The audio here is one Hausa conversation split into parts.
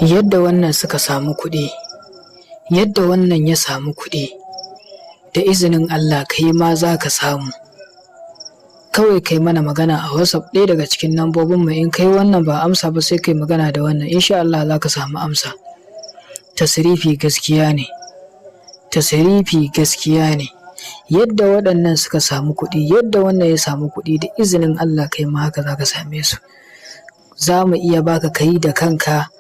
yadda wannan suka samu kuɗi, yadda wannan ya samu kuɗi, da izinin Allah kai ma za ka samu. Kawai kai mana magana a WhatsApp ɗaya daga cikin lambobinmu, in kai wannan ba amsa ba sai kai magana da wannan, insha Allah za ka samu amsa. Tasrifi gaskiya ne, tasrifi gaskiya ne. Yadda waɗannan suka samu kuɗi, yadda wannan ya samu kuɗi, da izinin Allah kai ma haka za ka same su. Za mu iya baka kai da kanka,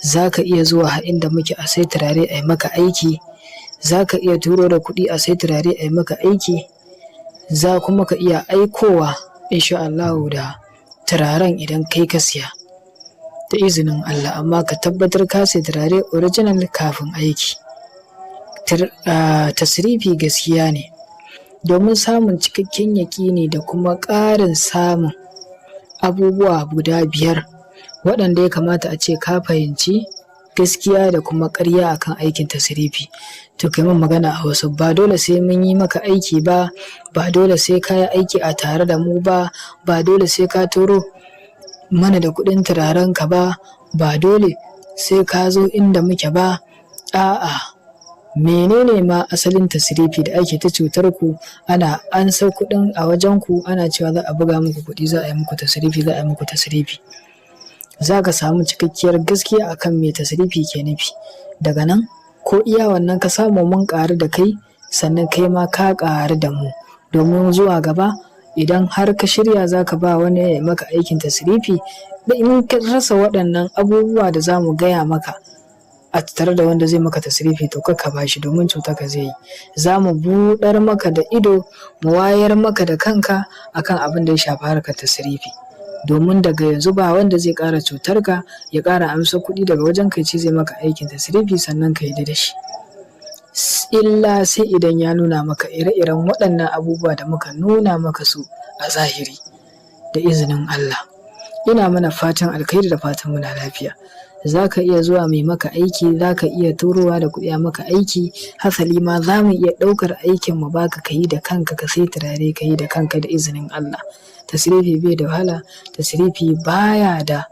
za ka iya zuwa inda muke a sai turare a yi maka aiki, za ka iya turo da kuɗi a sai turare a yi maka aiki, za kuma ka iya aikowa insha Allahu da turaren idan kai ka siya da izinin Allah, amma ka tabbatar ka sai turare original kafin aiki. Tasrifi gaskiya ne, domin samun cikakken yaƙini da kuma ƙarin samun abubuwa guda 5 waɗanda ya kamata a ce ka fahimci gaskiya da kuma ƙarya akan aikin tasrifi. To kai min magana a wasu, ba dole sai mun yi maka aiki ba, ba dole sai ka yi aiki a tare da mu ba, ba dole sai ka turo mana da kuɗin turarenka ba, ba dole sai ka zo inda muke ba. A'a, menene ma asalin tasrifi da ake ta cutar ku, ana ansar kuɗin a wajen ku, ana cewa za a buga muku kuɗi, za a yi muku tasrifi, za a yi muku tasrifi. Za ka samu cikakkiyar gaskiya akan me tasrifi ke nufi. Daga nan ko iya wannan ka samu mun ƙaru da kai, sannan kai ma ka ƙaru da mu, domin zuwa gaba idan har ka shirya za ka ba wani ya maka aikin tasrifi, in ka rasa waɗannan abubuwa da za mu gaya maka a tare da wanda zai maka tasrifi, to ka ba shi, domin cuta ka zai yi. Za mu buɗar maka da ido, mu wayar maka da kanka akan abin da ya shafi harkar tasrifi, domin daga yanzu ba wanda zai ƙara cutar ka, ya ƙara amsa kuɗi daga wajen ka ce zai maka aikin tasrifi sannan ka yarda da shi, illa sai idan ya nuna maka ire-iren waɗannan abubuwa da muka nuna maka su a zahiri da izinin Allah. Ina mana fatan alkhairi da fatan muna lafiya. Za ka iya zuwa mai maka aiki, za ka iya turowa da kuɗi a maka aiki, hasali ma za mu iya ɗaukar aikin mu baka ka yi da kanka, ka sai turare ka yi da kanka da izinin Allah. Tasrifi bai da wahala, tasrifi baya da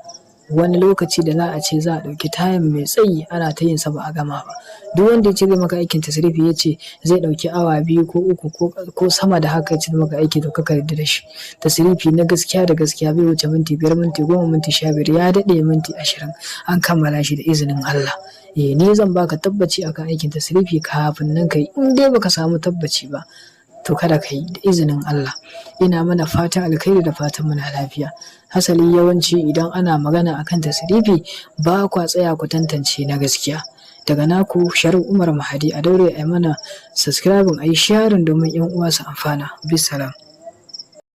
wani lokaci da za a ce za a ɗauki time mai tsayi ana ta yin sa ba a gama ba. Duk wanda ya ce zai maka aikin tasrifi ya ce zai ɗauki awa 2 ko 3 ko sama da haka ya ce maka aiki, to ka yarda da shi. Tasrifi na gaskiya da gaskiya bai wuce minti 5, minti 10, minti 15, ya daɗe minti 20 an kammala shi da izinin Allah. Ni zan baka tabbaci akan aikin tasrifi kafin nan kai, in dai baka samu tabbaci ba to kada ka yi da izinin Allah. Ina mana fatan alkhairi da fatan muna lafiya. Hasali yawanci idan ana magana akan tasrifi ba kwa tsaya ku tantance na gaskiya. Daga naku Sharif Umar Mahadi, a daure a yi mana subscribing, a yi sharing domin 'yan uwa su amfana. Bisalam.